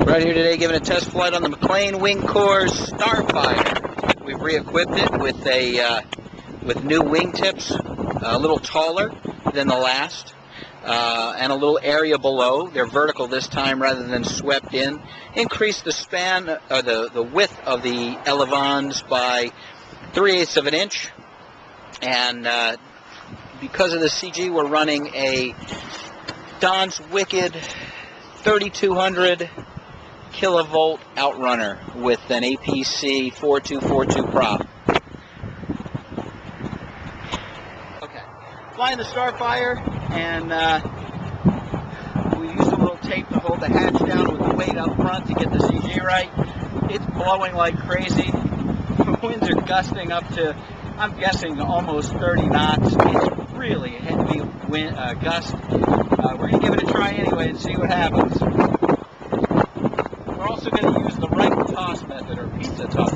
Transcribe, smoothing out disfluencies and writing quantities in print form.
Right here today giving a test flight on the McLean Wing Corps Starfire. We've re-equipped it with with new wingtips, a little taller than the last, and a little area below. They're vertical this time rather than swept in. Increased the span, the width of the elevons by 3/8 of an inch, and because of the CG, we're running a Don's Wicked 3200 kilovolt outrunner with an APC 4242 prop. Okay, flying the Starfire, and we used a little tape to hold the hatch down with the weight up front to get the CG right. It's blowing like crazy. The winds are gusting up to, I'm guessing, almost 30 knots. It's really a heavy wind, gust. We're going to give it a try anyway and see what happens. We're also going to use the right toss method, or pizza toss.